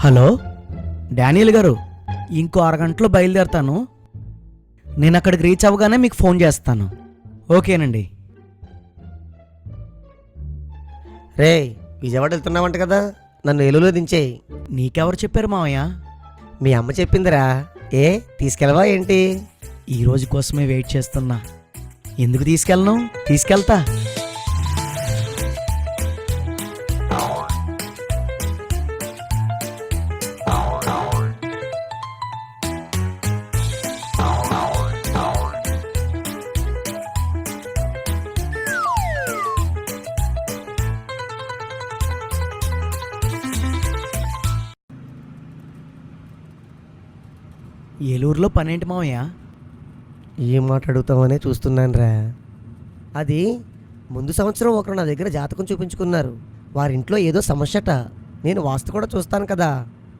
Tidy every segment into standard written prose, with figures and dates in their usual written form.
Hello Daniel గారు, ఇంకో అరగంటలో బయలుదేరతాను. నేను అక్కడికి రీచ్ అవ్వగానే మీకు ఫోన్ చేస్తాను. ఓకేనండి. రే, విజయవాడ వెళ్తున్నావంట కదా, నన్ను ఏలూరులో దించేయి. నీకెవరు చెప్పారు మావయ్య? మీ అమ్మ చెప్పిందిరా. ఏ తీసుకెళ్ళవా ఏంటి? ఈ రోజు కోసమే వెయిట్ చేస్తున్నా. ఎందుకు తీసుకెళ్ళను? తీసుకెళ్తా. ఏలూరులో పనేంటి మావయ్య? ఏం మాట అడుగుతామనే చూస్తున్నానురా. అది ముందు సంవత్సరం ఒకరు నా దగ్గర జాతకం చూపించుకున్నారు. వారింట్లో ఏదో సమస్యట. నేను వాస్తు కూడా చూస్తాను కదా,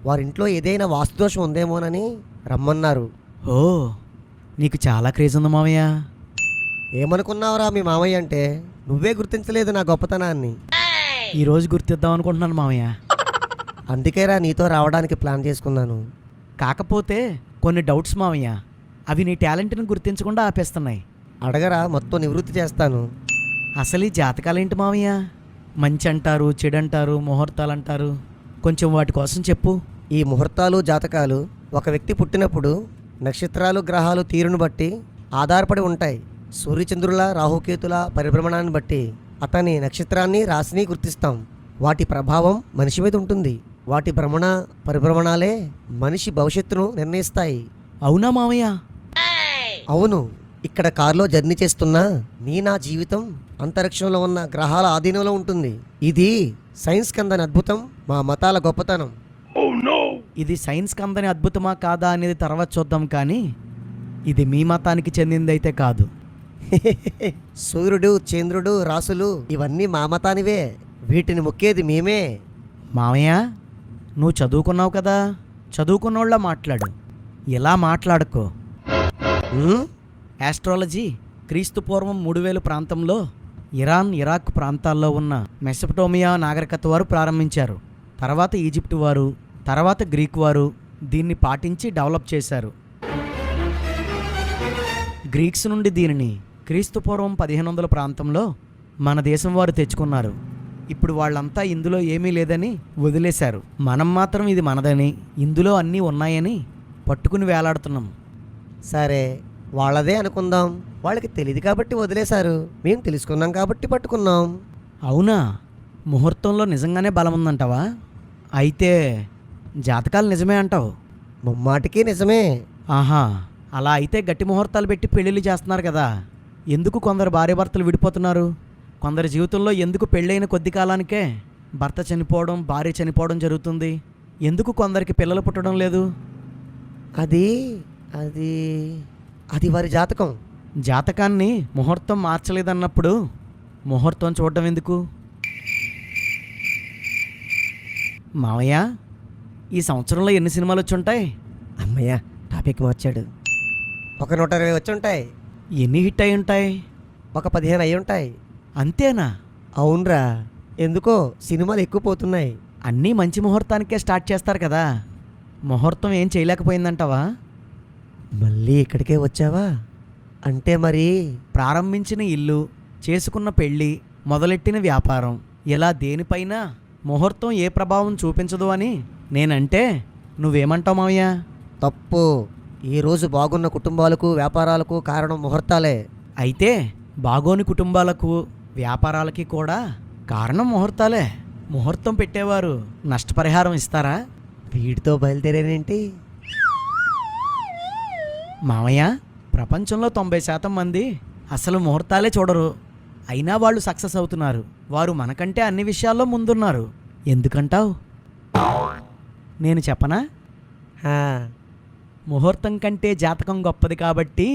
వారింట్లో ఏదైనా వాస్తు దోషం ఉందేమోనని రమ్మన్నారు. ఓ, నీకు చాలా క్రేజ్ ఉంది మావయ్య. ఏమనుకున్నావురా మీ మామయ్య అంటే? నువ్వే గుర్తించలేదు నా గొప్పతనాన్ని. ఈరోజు గుర్తిద్దాం అనుకుంటున్నాను మావయ్య. అందుకేరా నీతో రావడానికి ప్లాన్ చేసుకున్నాను. కాకపోతే కొన్ని డౌట్స్ మావయ్య. అవి నీ టాలెంట్ని గుర్తించకుండా ఆపేస్తున్నాయి. అడగరా, మొత్తం నివృత్తి చేస్తాను. అసలు ఈ జాతకాలేంటి మావయ్య? మంచి అంటారు, చెడు అంటారు, ముహూర్తాలు అంటారు. కొంచెం వాటి కోసం చెప్పు. ఈ ముహూర్తాలు జాతకాలు ఒక వ్యక్తి పుట్టినప్పుడు నక్షత్రాలు గ్రహాలు తీరును బట్టి ఆధారపడి ఉంటాయి. సూర్యచంద్రుల రాహుకేతుల పరిభ్రమణాన్ని బట్టి అతని నక్షత్రాన్ని రాశిని గుర్తిస్తాం. వాటి ప్రభావం మనిషి మీద ఉంటుంది. వాటి భ్రమణ పరిభ్రమణాలే మనిషి భవిష్యత్తును నిర్ణయిస్తాయి. అవునా మావయ్య? అవును. ఇక్కడ కారులో జర్నీ చేస్తున్నా నా జీవితం అంతరిక్షంలో ఉన్న గ్రహాల ఆధీనంలో ఉంటుంది. ఇది సైన్స్ కందని అద్భుతం, మా మతాల గొప్పతనం. ఇది సైన్స్ కందని అద్భుతమా కాదా అనేది తర్వాత చూద్దాం, కానీ ఇది మీ మతానికి చెందిందైతే కాదు. సూర్యుడు, చంద్రుడు, రాసులు ఇవన్నీ మా మతానివే. వీటిని మొక్కేది మేమే. మావయ్య, నువ్వు చదువుకున్నావు కదా, చదువుకున్నోళ్ళ మాట్లాడు. ఇలా మాట్లాడుకో. ఆస్ట్రాలజీ క్రీస్తు పూర్వం 3000 ప్రాంతంలో ఇరాన్, ఇరాక్ ప్రాంతాల్లో ఉన్న మెసపటోమియా నాగరికత వారు ప్రారంభించారు. తర్వాత ఈజిప్ట్ వారు, తర్వాత గ్రీక్ వారు దీన్ని పాటించి డెవలప్ చేశారు. గ్రీక్స్ నుండి దీనిని క్రీస్తు పూర్వం 1500 ప్రాంతంలో మన దేశం వారు తెచ్చుకున్నారు. ఇప్పుడు వాళ్ళంతా ఇందులో ఏమీ లేదని వదిలేశారు. మనం మాత్రం ఇది మనదని, ఇందులో అన్నీ ఉన్నాయని పట్టుకుని వేలాడుతున్నాం. సరే, వాళ్ళదే అనుకుందాం. వాళ్ళకి తెలియదు కాబట్టి వదిలేశారు, మేము తెలుసుకున్నాం కాబట్టి పట్టుకున్నాం. అవునా? ముహూర్తంలో నిజంగానే బలం ఉందంటావా? అయితే జాతకాలు నిజమే అంటావు? ముమ్మాటికి నిజమే. ఆహా, అలా అయితే గట్టి ముహూర్తాలు పెట్టి పెళ్ళిళ్ళు చేస్తున్నారు కదా. ఎందుకు కొందరు భార్యాభర్తలు విడిపోతున్నారు? కొందరి జీవితంలో ఎందుకు పెళ్ళైన కొద్ది కాలానికే భర్త చనిపోవడం, భార్య చనిపోవడం జరుగుతుంది? ఎందుకు కొందరికి పిల్లలు పుట్టడం లేదు? అది అది అది వారి జాతకం. జాతకాన్ని ముహూర్తం మార్చలేదన్నప్పుడు ముహూర్తం చూడడం ఎందుకు? మావయ్య, ఈ సంవత్సరంలో ఎన్ని సినిమాలు వచ్చి ఉంటాయి? అమ్మయ్య, టాపిక్ మార్చాడు. ఒక 120 వచ్చి ఉంటాయి. ఎన్ని హిట్ అయి ఉంటాయి? ఒక 15 అయి ఉంటాయి. అంతేనా? అవునరా, ఎందుకో సినిమాలు ఎక్కువ పోతున్నాయి. అన్నీ మంచి ముహూర్తానికే స్టార్ట్ చేస్తారు కదా. ముహూర్తం ఏం చేయలేకపోయిందంటావా? మళ్ళీ ఇక్కడికే వచ్చావా? అంటే మరి ప్రారంభించిన ఇల్లు, చేసుకున్న పెళ్ళి, మొదలెట్టిన వ్యాపారం, ఇలా దేనిపైన ముహూర్తం ఏ ప్రభావం చూపించదు అని నేనంటే నువ్వేమంటావు మావయ్య? తప్పు. ఈరోజు బాగున్న కుటుంబాలకు వ్యాపారాలకు కారణం ముహూర్తాలే. అయితే బాగోని కుటుంబాలకు వ్యాపారాలకి కూడా కారణం ముహూర్తాలే. ముహూర్తం పెట్టేవారు నష్టపరిహారం ఇస్తారా? వీటితో బయలుదేరేనేంటి? మావయ్య, ప్రపంచంలో 90% మంది అసలు ముహూర్తాలే చూడరు. అయినా వాళ్ళు సక్సెస్ అవుతున్నారు. వారు మనకంటే అన్ని విషయాల్లో ముందున్నారు. ఎందుకంటావు? నేను చెప్పనా? ముహూర్తం కంటే జాతకం గొప్పది కాబట్టి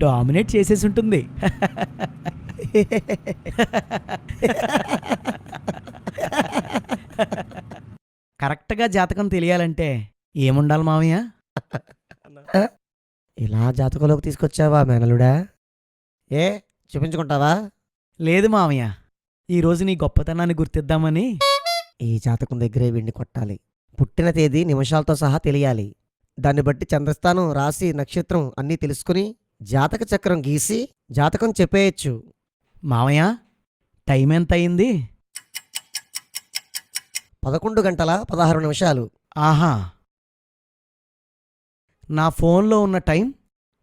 డామినేట్ చేసేసి ఉంటుంది. కరెక్ట్గా జాతకం తెలియాలంటే ఏముండాలి మావయ్య? ఇలా జాతకంలోకి తీసుకొచ్చావా మేనలుడా? ఏ చూపించుకుంటావా? లేదు మావయ్య, ఈరోజు నీ గొప్పతనాన్ని గుర్తిద్దామని. ఈ జాతకం దగ్గరే వీడిని కొట్టాలి. పుట్టిన తేదీ నిమిషాలతో సహా తెలియాలి. దాన్ని బట్టి చంద్రస్థానం, రాశి, నక్షత్రం అన్నీ తెలుసుకుని జాతక చక్రం గీసి జాతకం చెప్పేయచ్చు. మావయ్య టైం ఎంత అయింది? 11 గంటల 16 నిమిషాలు. ఆహా, నా ఫోన్లో ఉన్న టైం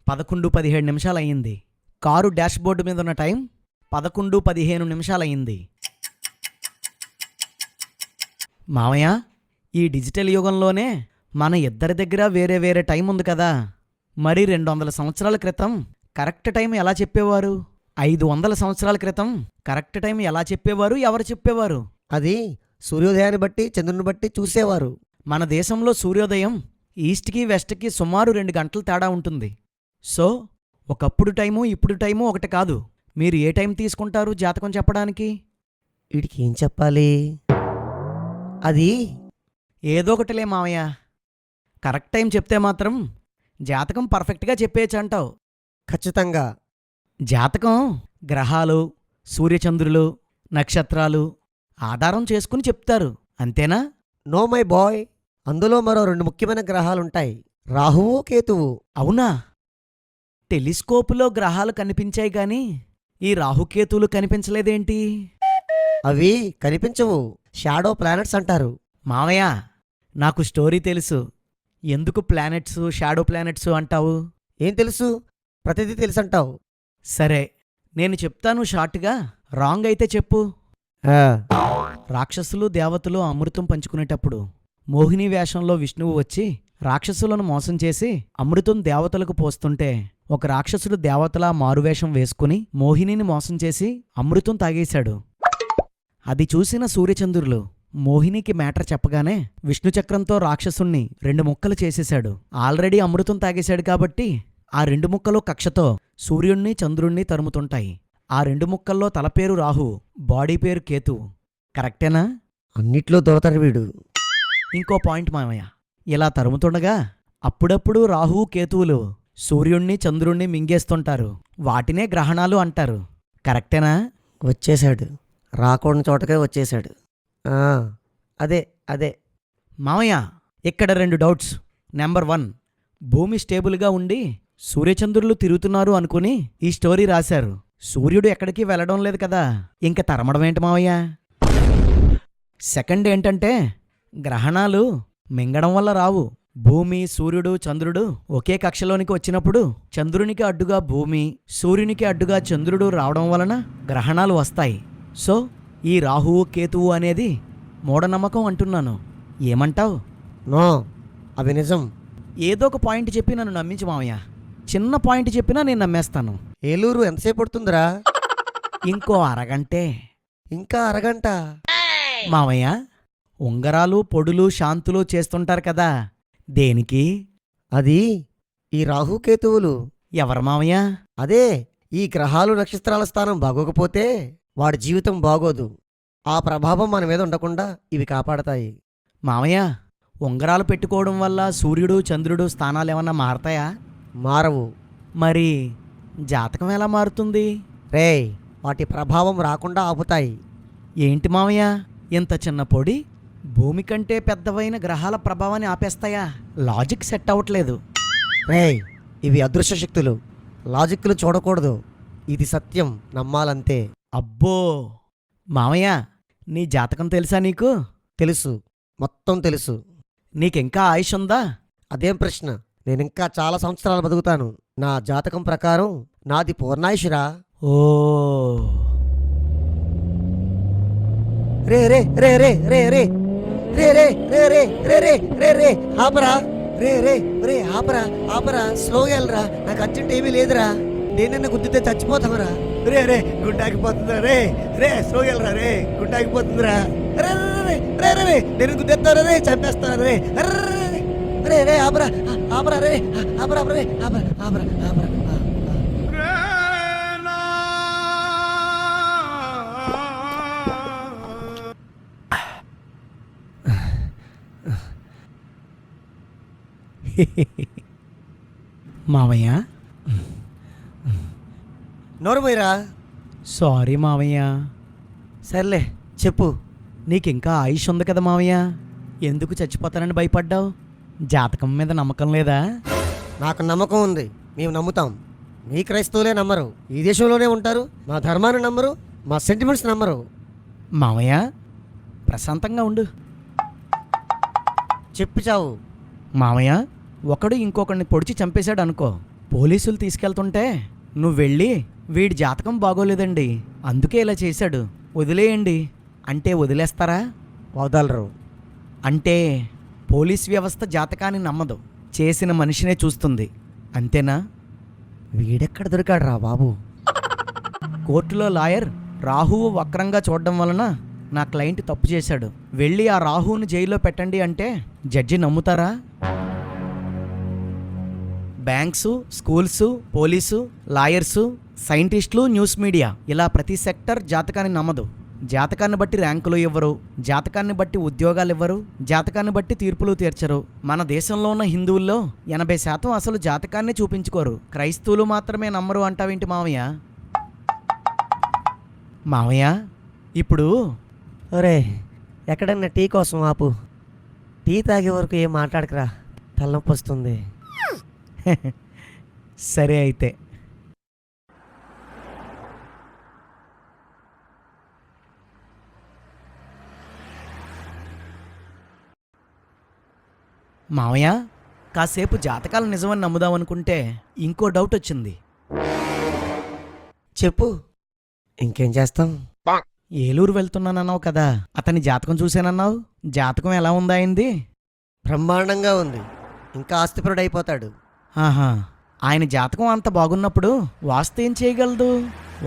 11:17 నిమిషాలు అయ్యింది. కారు డాష్బోర్డు మీద ఉన్న టైం 11:15 నిమిషాలు అయ్యింది. మావయ్య ఈ డిజిటల్ యుగంలోనే మన ఇద్దరి దగ్గర వేరే వేరే టైం ఉంది కదా, మరి 200 సంవత్సరాల క్రితం కరెక్ట్ టైం ఎలా చెప్పేవారు? 500 సంవత్సరాల క్రితం కరెక్ట్ టైం ఎలా చెప్పేవారు? ఎవరు చెప్పేవారు? అది సూర్యోదయాన్ని బట్టి చంద్రుని బట్టి చూసేవారు. మన దేశంలో సూర్యోదయం ఈస్ట్కి వెస్ట్కి సుమారు 2 గంటలు తేడా ఉంటుంది. సో ఒకప్పుడు టైము ఇప్పుడు టైము ఒకటి కాదు. మీరు ఏ టైం తీసుకుంటారు జాతకం చెప్పడానికి? వీడికి ఏం చెప్పాలి? అది ఏదో ఒకటిలే మావయ్య, కరెక్ట్ టైం చెప్తే మాత్రం జాతకం పర్ఫెక్ట్గా చెప్పేయచ్చంటావు. ఖచ్చితంగా. జాతకం గ్రహాలు, సూర్యచంద్రులు, నక్షత్రాలు ఆధారం చేసుకుని చెప్తారు, అంతేనా? నో మై బాయ్, అందులో మరో 2 ముఖ్యమైన గ్రహాలుంటాయి, రాహువు, కేతువు. అవునా? టెలిస్కోపులో గ్రహాలు కనిపించాయి గాని ఈ రాహుకేతువులు కనిపించలేదేంటి? అవి కనిపించవు, షాడో ప్లానెట్స్ అంటారు. మావయ్య నాకు స్టోరీ తెలుసు. ఎందుకు ప్లానెట్స్, షాడో ప్లానెట్స్ అంటావు? ఏం తెలుసు? ప్రతిదీ తెలుసంటావు. సరే నేను చెప్తాను షార్ట్గా, రాంగ్ అయితే చెప్పు. రాక్షసులు దేవతలు అమృతం పంచుకునేటప్పుడు మోహిని వేషంలో విష్ణువు వచ్చి రాక్షసులను మోసం చేసి అమృతం దేవతలకు పోస్తుంటే ఒక రాక్షసుడు దేవతలా మారువేషం వేసుకుని మోహినిని మోసం చేసి అమృతం తాగేశాడు. అది చూసిన సూర్యచంద్రులు మోహినికి మ్యాటర్ చెప్పగానే విష్ణుచక్రంతో రాక్షసుణ్ణి 2 ముక్కలు చేసేశాడు. ఆల్రెడీ అమృతం తాగేశాడు కాబట్టి ఆ 2 ముక్కలు కక్షతో సూర్యుణ్ణి చంద్రుణ్ణి తరుముతుంటాయి. ఆ 2 ముక్కల్లో తలపేరు రాహు, బాడీ పేరు కేతు. కరెక్టేనా? అన్నిట్లో దొరతాడు వీడు. ఇంకో పాయింట్ మామయ్య, ఇలా తరుముతుండగా అప్పుడప్పుడు రాహు కేతువులు సూర్యుణ్ణి చంద్రుణ్ణి మింగేస్తుంటారు. వాటినే గ్రహణాలు అంటారు. కరెక్టేనా? వచ్చేశాడు, రాకూడని చోటకే వచ్చేశాడు. అదే అదే మామయ్య ఇక్కడ 2 డౌట్స్. నెంబర్ 1, భూమి స్టేబుల్గా ఉండి సూర్యచంద్రులు తిరుగుతున్నారు అనుకుని ఈ స్టోరీ రాశారు. సూర్యుడు ఎక్కడికి వెళ్ళడం లేదు కదా, ఇంక తరమడం ఏంటి మావయ్య? సెకండ్ ఏంటంటే గ్రహణాలు మింగడం వల్ల రావు. భూమి, సూర్యుడు, చంద్రుడు ఒకే కక్షలోనికి వచ్చినప్పుడు చంద్రునికి అడ్డుగా భూమి, సూర్యునికి అడ్డుగా చంద్రుడు రావడం వలన గ్రహణాలు వస్తాయి. సో ఈ రాహువు కేతువు అనేది మూఢనమ్మకం అంటున్నాను. ఏమంటావు? నో, అవి నిజం. ఏదో ఒక పాయింట్ చెప్పి నన్ను నమ్మించు మావయ్య. చిన్న పాయింట్ చెప్పినా నేను నమ్మేస్తాను. ఏలూరు ఎంతసేపు పడుతుందిరా? ఇంకో అరగంటే. ఇంకా అరగంట? మావయ్య ఉంగరాలు, పొడులు, శాంతులు చేస్తుంటారు కదా, దేనికి? అది ఈ రాహుకేతువులు. ఎవరు మావయ్య? అదే, ఈ గ్రహాలు నక్షత్రాల స్థానం బాగోకపోతే వాడి జీవితం బాగోదు. ఆ ప్రభావం మన మీద ఉండకుండా ఇవి కాపాడతాయి. మావయ్య ఉంగరాలు పెట్టుకోవడం వల్ల సూర్యుడు చంద్రుడు స్థానాలు ఏమన్నా మారతాయా? మారవు. మరి జాతకం ఎలా మారుతుంది? రేయ్, వాటి ప్రభావం రాకుండా ఆపుతాయి. ఏంటి మావయ్య, ఇంత చిన్న పొడి భూమి కంటే పెద్దవైన గ్రహాల ప్రభావాన్ని ఆపేస్తాయా? లాజిక్ సెట్ అవ్వట్లేదు. రేయ్, ఇవి అదృశ్య శక్తులు, లాజిక్లు చూడకూడదు. ఇది సత్యం, నమ్మాలంతే. అబ్బో మావయ్య, నీ జాతకం తెలుసా నీకు? తెలుసు, మొత్తం తెలుసు. నీకింకా ఆయుష్ ఉందా? అదేం ప్రశ్న, నేనింకా చాలా సంవత్సరాలు బతుకుతాను. నా జాతకం ప్రకారం నాది పూర్ణాయుషురా. ఓ రే రే రే రే రే రే రే రే రే రే రే రే రే రే ఆపరా. రే రే రే ఆపరా ఆపరా, స్లోగా వెళ్ళరా, నాకు అర్జెంట్ ఏమీ లేదురా. నేనన్నా గుద్దితే చచ్చిపోతామరా. రే రే గుండాకిపోతుందిరా. రే రే స్లోగా వెళ్ళరా. రే గుండాకిపోతుందిరా. రే రే రే రే రే నేను గుద్దేస్తారా. రే చంపేస్తారా. రే రే రే ఆపరా ఆపరా. రే ఆపరా రే ఆపరా ఆపరా ఆపరా. మావయ్య నోరుమోయరా. సారీ మావయ్య. సర్లే చెప్పు. నీకింకా ఆయుష్ ఉంది కదా మావయ్య? ఎందుకు చచ్చిపోతానని భయపడ్డావు? జాతకం మీద నమ్మకం లేదా? నాకు నమ్మకం ఉంది, మేము నమ్ముతాం. మీ క్రైస్తవులే నమ్మరు, ఈ దేశంలోనే ఉంటారు. మా ధర్మాన్ని నమ్మరు, మా సెంటిమెంట్స్ నమ్మరు. మామయ్య ప్రశాంతంగా ఉండు. చెప్పి చావు. మామయ్య ఒకడు ఇంకొకడిని పొడిచి చంపేశాడు అనుకో, పోలీసులు తీసుకెళ్తుంటే నువ్వు వెళ్ళి వీడి జాతకం బాగోలేదండి అందుకే ఇలా చేశాడు వదిలేయండి అంటే వదిలేస్తారా? వదలరు. అంటే పోలీస్ వ్యవస్థ జాతకాన్ని నమ్మదు, చేసిన మనిషినే చూస్తుంది, అంతేనా? వీడెక్కడ దొరికాడు రా బాబు? కోర్టులో లాయర్ రాహువు వక్రంగా చూడడం వలన నా క్లయింట్ తప్పు చేశాడు, వెళ్ళి ఆ రాహువుని జైల్లో పెట్టండి అంటే జడ్జి నమ్ముతారా? బ్యాంక్సు, స్కూల్సు, పోలీసు, లాయర్సు, సైంటిస్టులు, న్యూస్ మీడియా ఇలా ప్రతి సెక్టర్ జాతకాన్ని నమ్మదు. జాతకాన్ని బట్టి ర్యాంకులు ఇవ్వరు, జాతకాన్ని బట్టి ఉద్యోగాలు ఇవ్వరు, జాతకాన్ని బట్టి తీర్పులు తీర్చరు. మన దేశంలో ఉన్న హిందువుల్లో 80% అసలు జాతకాన్ని చూపించుకోరు, క్రైస్తవులు మాత్రమే నమ్మరు అంటావేంటి మావయ్య? మావయ్య ఇప్పుడు ఒరే, ఎక్కడన్నా టీ కోసం ఆపు. టీ తాగే వరకు ఏం మాట్లాడకరా, తలనొప్పి వస్తుంది. సరే అయితే. మావయ్య కాసేపు జాతకాలు నిజమని నమ్ముదామనుకుంటే ఇంకో డౌట్ వచ్చింది. చెప్పు. ఇంకేం చేస్తాం? ఏలూరు వెళ్తున్నానన్నావు కదా, అతని జాతకం చూశానన్నావు, జాతకం ఎలా ఉందా అయింది? బ్రహ్మాండంగా ఉంది, ఇంకా ఆస్తిపరుడైపోతాడు. ఆహా, ఆయన జాతకం అంత బాగున్నప్పుడు వాస్తు ఏం చేయగలదు?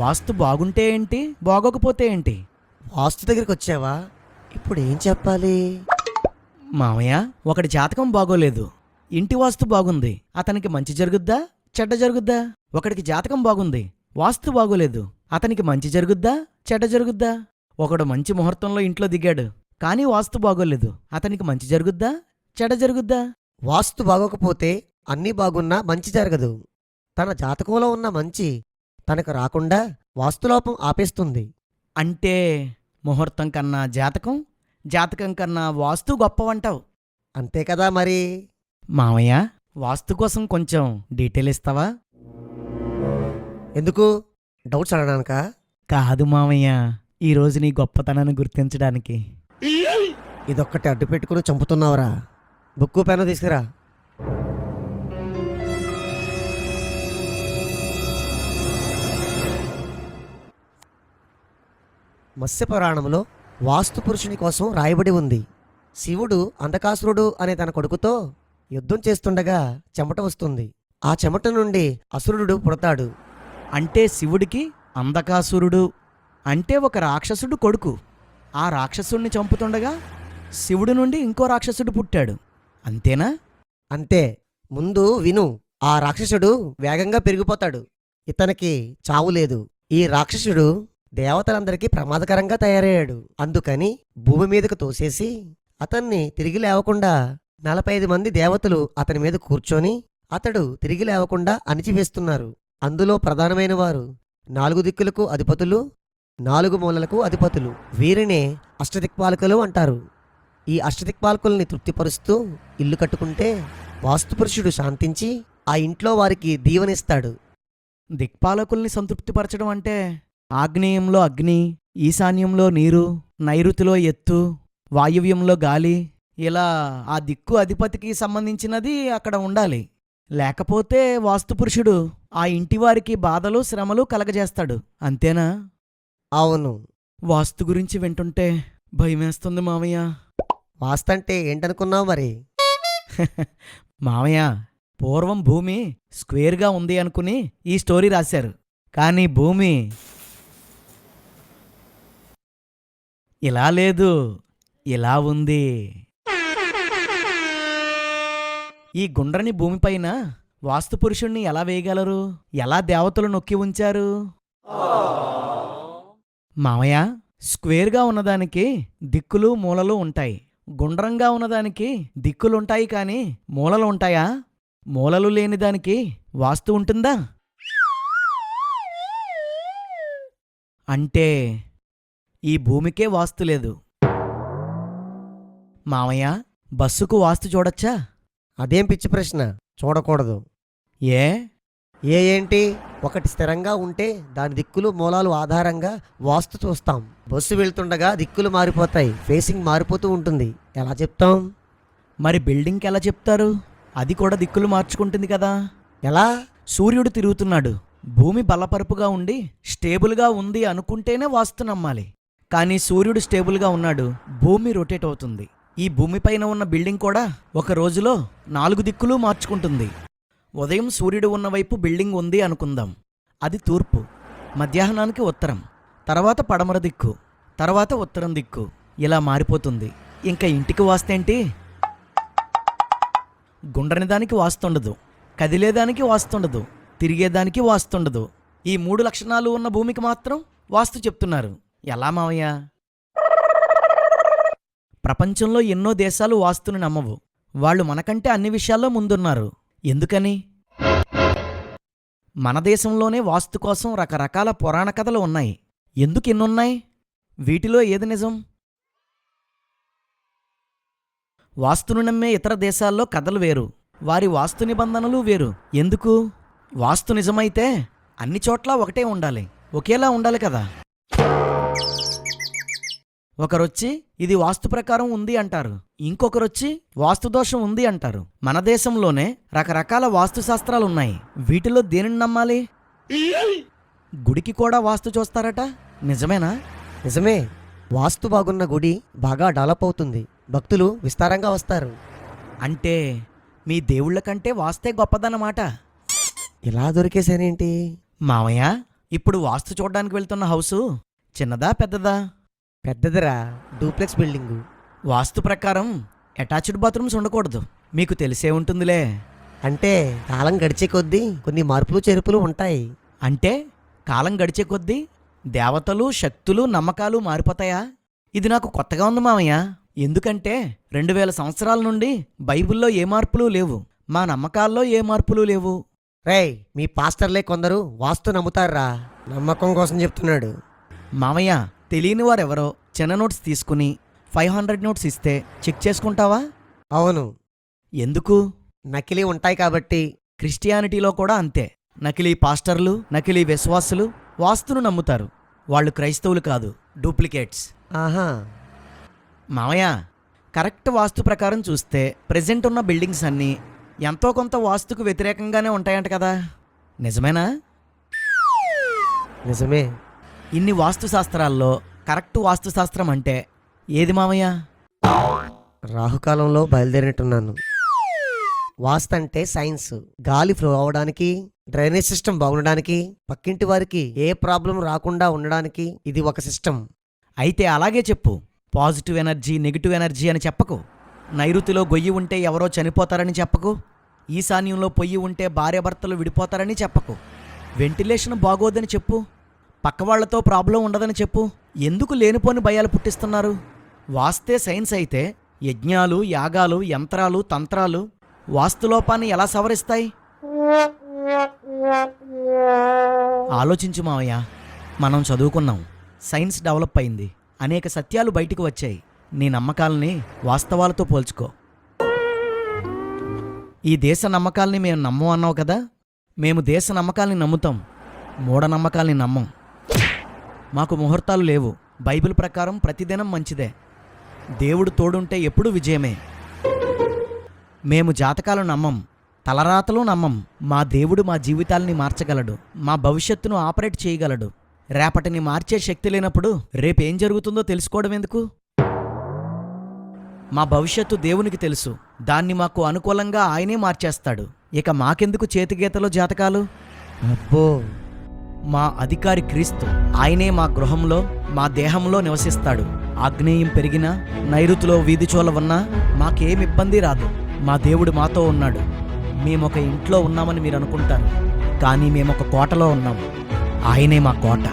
వాస్తు బాగుంటే ఏంటి, బాగోకపోతే ఏంటి? వాస్తు దగ్గరికి వచ్చావా? ఇప్పుడు ఏం చెప్పాలి? మామయ్య ఒకటి జాతకం బాగోలేదు, ఇంటి వాస్తు బాగుంది, అతనికి మంచి జరుగుద్దా చెడ్డ జరుగుద్దా? ఒకడికి జాతకం బాగుంది, వాస్తు బాగోలేదు, అతనికి మంచి జరుగుద్దా చెడ్డ జరుగుద్దా? ఒకడు మంచి ముహూర్తంలో ఇంట్లో దిగాడు, కానీ వాస్తు బాగోలేదు, అతనికి మంచి జరుగుద్దా చెడ్డ జరుగుద్దా? వాస్తు బాగోకపోతే అన్నీ బాగున్నా మంచి జరగదు. తన జాతకంలో ఉన్న మంచి తనకు రాకుండా వాస్తులోపం ఆపేస్తుంది. అంటే ముహూర్తం కన్నా జాతకం, జాతకం కన్నా వాస్తు గొప్పవంటావు. అంతే కదా మరి. మామయ్య వాస్తు కోసం కొంచెం డీటెయిల్ ఇస్తావా? ఎందుకు? డౌట్స్ అడగడానికా? కాదు మామయ్య, ఈరోజు నీ గొప్పతనాన్ని గుర్తించడానికి. ఇదొక్కటి అడ్డు పెట్టుకుని చంపుతున్నావురా. బుక్కు పెన్ను తీసుకురా. మత్స్య పురాణంలో వాస్తు పురుషుని కోసం రాయబడి ఉంది. శివుడు అంధకాసురుడు అనే తన కొడుకుతో యుద్ధం చేస్తుండగా చెమట వస్తుంది. ఆ చెమట నుండి అసురుడు పుడతాడు. అంటే శివుడికి అంధకాసురుడు అంటే ఒక రాక్షసుడు కొడుకు, ఆ రాక్షసుడిని చంపుతుండగా శివుడి నుండి ఇంకో రాక్షసుడు పుట్టాడు, అంతేనా? అంతే. ముందు విను. ఆ రాక్షసుడు వేగంగా పెరిగిపోతాడు. ఇతనికి చావు లేదు. ఈ రాక్షసుడు దేవతలందరికీ ప్రమాదకరంగా తయారయ్యాడు. అందుకని భూమి మీదకు తోసేసి అతన్ని తిరిగి లేవకుండా 45 మంది దేవతలు అతని మీద కూర్చొని అతడు తిరిగి లేవకుండా అణిచివేస్తున్నారు. అందులో ప్రధానమైన వారు 4 దిక్కులకు అధిపతులు, 4 మూలలకు అధిపతులు. వీరినే అష్టదిక్పాలకులు అంటారు. ఈ అష్టదిక్పాలకుల్ని తృప్తిపరుస్తూ ఇల్లు కట్టుకుంటే వాస్తుపురుషుడు శాంతించి ఆ ఇంట్లో వారికి దీవెనిస్తాడు. దిక్పాలకుల్ని సంతృప్తిపరచడం అంటే ఆగ్నేయంలో అగ్ని, ఈశాన్యంలో నీరు, నైరుతిలో ఎత్తు, వాయువ్యంలో గాలి, ఇలా ఆ దిక్కు అధిపతికి సంబంధించినది అక్కడ ఉండాలి. లేకపోతే వాస్తుపురుషుడు ఆ ఇంటివారికి బాధలు శ్రమలు కలగజేస్తాడు, అంతేనా? అవును. వాస్తు గురించి వింటుంటే భయమేస్తుంది మామయ్య. వాస్తంటే ఏంటనుకున్నావు మరి? మామయ్య పూర్వం భూమి స్క్వేర్గా ఉంది అనుకుని ఈ స్టోరీ రాశారు, కానీ భూమి ఇలా లేదు, ఇలా ఉంది. ఈ గుండ్రని భూమిపైన వాస్తుపురుషుణ్ణి ఎలా వేయగలరు? ఎలా దేవతలు నొక్కి ఉంచారు? మామయ్య స్క్వేర్గా ఉన్నదానికి దిక్కులు మూలలు ఉంటాయి, గుండ్రంగా ఉన్నదానికి దిక్కులుంటాయి కానీ మూలలు ఉంటాయా? మూలలు లేని దానికి వాస్తు ఉంటుందా? అంటే ఈ భూమికే వాస్తు లేదు. మావయ్య, బస్సుకు వాస్తు చూడొచ్చా? అదేం పిచ్చి ప్రశ్న, చూడకూడదు. ఏ? ఏంటి, ఒకటి స్థిరంగా ఉంటే దాని దిక్కులు మూలాలు ఆధారంగా వాస్తు చూస్తాం. బస్సు వెళ్తుండగా దిక్కులు మారిపోతాయి, ఫేసింగ్ మారిపోతూ ఉంటుంది. ఎలా చెప్తాం? మరి బిల్డింగ్కి ఎలా చెప్తారు? అది కూడా దిక్కులు మార్చుకుంటుంది కదా. ఎలా? సూర్యుడు తిరుగుతున్నాడు, భూమి బలపరుపుగా ఉండి స్టేబుల్గా ఉంది అనుకుంటేనే వాస్తు నమ్మాలి. కానీ సూర్యుడు స్టేబుల్గా ఉన్నాడు, భూమి రొటేట్ అవుతుంది. ఈ భూమిపైన ఉన్న బిల్డింగ్ కూడా ఒక రోజులో 4 దిక్కులు మార్చుకుంటుంది. ఉదయం సూర్యుడు ఉన్న వైపు బిల్డింగ్ ఉంది అనుకుందాం. అది తూర్పు, మధ్యాహ్నానికి ఉత్తరం, తర్వాత పడమర దిక్కు, తర్వాత ఉత్తరం దిక్కు. ఇలా మారిపోతుంది. ఇంకా ఇంటికి వాస్తేంటి? గుండ్రని దానికి వాస్తుండదు, కదిలేదానికి వాస్తుండదు, తిరిగేదానికి వాస్తుండదు. ఈ 3 లక్షణాలు ఉన్న భూమికి మాత్రం వాస్తు చెప్తున్నారు. ఎలా మావయ్య? ప్రపంచంలో ఎన్నో దేశాలు వాస్తుని నమ్మవు. వాళ్ళు మనకంటే అన్ని విషయాల్లో ముందున్నారు. ఎందుకని? మన దేశంలోనే వాస్తు కోసం రకరకాల పురాణ కథలు ఉన్నాయి. ఎందుకు ఎన్నున్నాయి? వీటిలో ఏది నిజం? వాస్తును నమ్మే ఇతర దేశాల్లో కథలు వేరు, వారి వాస్తు నిబంధనలు వేరు. ఎందుకు? వాస్తు నిజమైతే అన్ని చోట్ల ఒకటే ఉండాలి, ఒకేలా ఉండాలి కదా. ఒకరొచ్చి ఇది వాస్తు ప్రకారం ఉంది అంటారు, ఇంకొకరొచ్చి వాస్తు దోషం ఉంది అంటారు. మన దేశంలోనే రకరకాల వాస్తు శాస్త్రాలున్నాయి. వీటిలో దేనిని నమ్మాలి? గుడికి కూడా వాస్తు చూస్తారట, నిజమేనా? నిజమే. వాస్తు బాగున్న గుడి బాగా డెవలప్ అవుతుంది, భక్తులు విస్తారంగా వస్తారు. అంటే మీ దేవుళ్ళ కంటే వాస్తే గొప్పదన్నమాట. ఇలా దొరికేశానేంటి? మావయ్య, ఇప్పుడు వాస్తు చూడ్డానికి వెళ్తున్న హౌసు చిన్నదా పెద్దదా? పెద్దదిరా, డూప్లెక్స్ బిల్డింగు. వాస్తు ప్రకారం అటాచ్డ్ బాత్రూమ్స్ ఉండకూడదు, మీకు తెలిసే ఉంటుందిలే. అంటే కాలం గడిచే కొద్దీ కొన్ని మార్పులు చేర్పులు ఉంటాయి. అంటే కాలం గడిచే కొద్దీ దేవతలు, శక్తులు, నమ్మకాలు మారిపోతాయా? ఇది నాకు కొత్తగా ఉంది మావయ్య. ఎందుకంటే 2000 సంవత్సరాల నుండి బైబిల్లో ఏ మార్పులు లేవు, మా నమ్మకాల్లో ఏ మార్పులు లేవు. రేయ్, మీ పాస్టర్లే కొందరు వాస్తు నమ్ముతారా, నమ్మకం కోసం చెప్తున్నాడు. మావయ్య, తెలియని వారెవరో చిన్న నోట్స్ తీసుకుని 500 నోట్స్ ఇస్తే చెక్ చేసుకుంటావా? అవును. ఎందుకు? నకిలీ ఉంటాయి కాబట్టి. క్రిస్టియానిటీలో కూడా అంతే. నకిలీ పాస్టర్లు, నకిలీ విశ్వాసులు వాస్తును నమ్ముతారు. వాళ్ళు క్రైస్తవులు కాదు, డూప్లికేట్స్. ఆహా. మావయ్య, కరెక్ట్ వాస్తు ప్రకారం చూస్తే ప్రెజెంట్ ఉన్న బిల్డింగ్స్ అన్నీ ఎంతో కొంత వాస్తుకు వ్యతిరేకంగానే ఉంటాయంట కదా, నిజమేనా? నిజమే. ఇన్ని వాస్తు శాస్త్రాల్లో కరెక్ట్ వాస్తుశాస్త్రం అంటే ఏది మావయ్య? రాహుకాలంలో బయలుదేరినట్టున్నాను. వాస్తు అంటే సైన్స్. గాలి ఫ్లో అవడానికి, డ్రైనేజ్ సిస్టమ్ బాగుండడానికి, పక్కింటి వారికి ఏ ప్రాబ్లం రాకుండా ఉండడానికి ఇది ఒక సిస్టమ్. అయితే అలాగే చెప్పు. పాజిటివ్ ఎనర్జీ, నెగిటివ్ ఎనర్జీ అని చెప్పకు. నైరుతిలో గొయ్యి ఉంటే ఎవరో చనిపోతారని చెప్పకు. ఈశాన్యంలో పొయ్యి ఉంటే భార్యాభర్తలు విడిపోతారని చెప్పకు. వెంటిలేషన్ బాగోదని చెప్పు. పక్కవాళ్లతో ప్రాబ్లం ఉండదని చెప్పు. ఎందుకు లేనిపోని భయాలు పుట్టిస్తున్నారు? వాస్తే సైన్స్ అయితే యజ్ఞాలు, యాగాలు, యంత్రాలు, తంత్రాలు వాస్తులోపాన్ని ఎలా సవరిస్తాయి? ఆలోచించు మావయ్య. మనం చదువుకున్నాం, సైన్స్ డెవలప్ అయింది, అనేక సత్యాలు బయటికి వచ్చాయి. నీ నమ్మకాలని వాస్తవాలతో పోల్చుకో. ఈ దేశ నమ్మకాల్ని మేము నమ్మం అన్నావు కదా. మేము దేశ నమ్మకాల్ని నమ్ముతాం, మూఢనమ్మకాల్ని నమ్మం. మాకు ముహూర్తాలు లేవు. బైబిల్ ప్రకారం ప్రతిదినం మంచిదే. దేవుడు తోడుంటే ఎప్పుడూ విజయమే. మేము జాతకాలు నమ్మం, తలరాతలు నమ్మం. మా దేవుడు మా జీవితాల్ని మార్చగలడు, మా భవిష్యత్తును ఆపరేట్ చేయగలడు. రేపటిని మార్చే శక్తి లేనప్పుడు రేపేం జరుగుతుందో తెలుసుకోవడం ఎందుకు? మా భవిష్యత్తు దేవునికి తెలుసు, దాన్ని మాకు అనుకూలంగా ఆయనే మార్చేస్తాడు. ఇక మాకెందుకు చేతిగీతలో జాతకాలు? అబ్బో. మా అధికారి క్రీస్తు, ఆయనే మా గృహంలో, మా దేహంలో నివసిస్తాడు. ఆగ్నేయం పెరిగినా, నైరుతిలో వీధిచోల ఉన్నా మాకేం ఇబ్బంది రాదు. మా దేవుడు మాతో ఉన్నాడు. మేమొక ఇంట్లో ఉన్నామని మీరు అనుకుంటారు, కానీ మేమొక కోటలో ఉన్నాం. ఆయనే మా కోట.